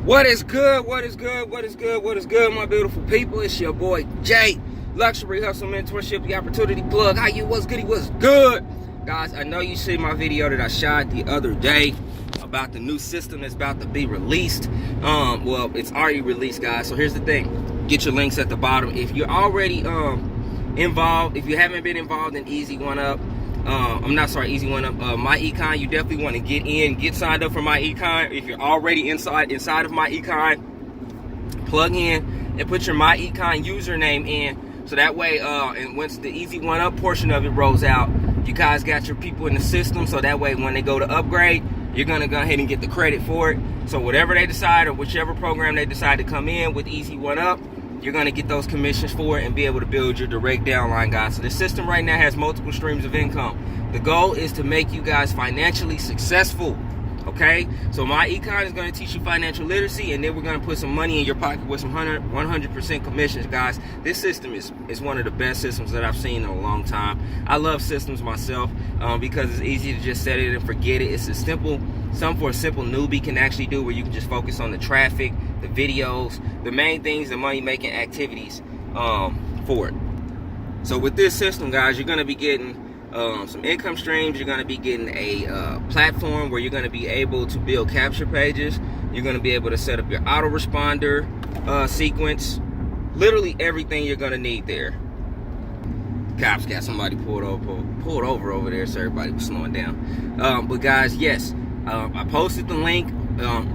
What is good? What is good? What is good? What is good, my beautiful people? It's your boy Jay, Luxury Hustle Mentorship, the Opportunity Plug. How you? What's good? What's good? Guys, I know you see my video that I shot the other day about the new system that's about to be released. Well, it's already released, guys. So here's the thing. Get your links at the bottom. If you're already involved, if you haven't been involved in Easy One Up, Easy One Up, MyEcon, you definitely want to get signed up for MyEcon. If you're already inside of MyEcon, plug in and put your MyEcon username in, so that way, and once the Easy One Up portion of it rolls out, you guys got your people in the system, so that way when they go to upgrade, you're gonna go ahead and get the credit for it. So whatever they decide, or whichever program they decide to come in with Easy One Up, you're gonna get those commissions for it and be able to build your direct downline, guys. So the system right now has multiple streams of income. The goal is to make you guys financially successful, okay? So MyEcon is gonna teach you financial literacy, and then we're gonna put some money in your pocket with some 100% commissions, guys. This system is one of the best systems that I've seen in a long time. I love systems myself because it's easy to just set it and forget it. It's something for a simple newbie can actually do, where you can just focus on the traffic, the videos, the main things, the money-making activities for it. So with this system, guys, you're going to be getting some income streams. You're going to be getting a platform where you're going to be able to build capture pages. You're going to be able to set up your autoresponder sequence. Literally everything you're going to need there. Cops got somebody pulled over there, so everybody was slowing down. But guys, yes, I posted the link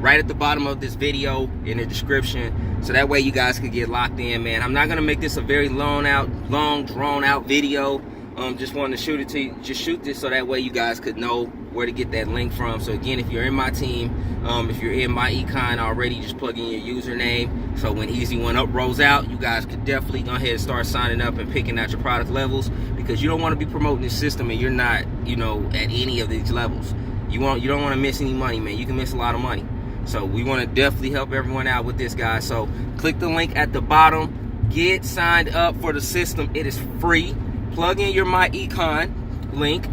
right at the bottom of this video in the description, so that way you guys can get locked in, man. I'm not gonna make this a very long drawn out video. Just wanted to shoot this so that way you guys could know where to get that link from. So again, if you're in my team, if you're in MyEcon already, just plug in your username, so when Easy One Up rolls out, you guys could definitely go ahead and start signing up and picking out your product levels, because you don't want to be promoting this system and you're not, at any of these levels. You don't want to miss any money, man. You can miss a lot of money. So we want to definitely help everyone out with this, guys. So click the link at the bottom. Get signed up for the system. It is free. Plug in your MyEcon link,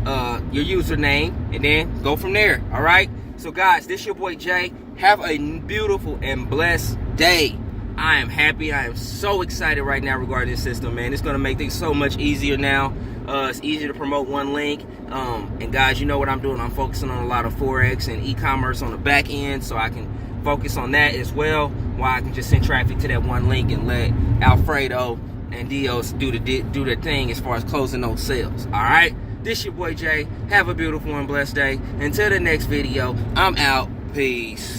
your username, and then go from there. All right. So guys, this is your boy Jay. Have a beautiful and blessed day. I am happy. I am so excited right now regarding this system, man. It's going to make things so much easier now. It's easier to promote one link. And guys, you know what I'm doing. I'm focusing on a lot of Forex and e-commerce on the back end, so I can focus on that as well, while I can just send traffic to that one link and let Alfredo and Dios do their thing as far as closing those sales. All right. This your boy Jay. Have a beautiful and blessed day. Until the next video, I'm out. Peace.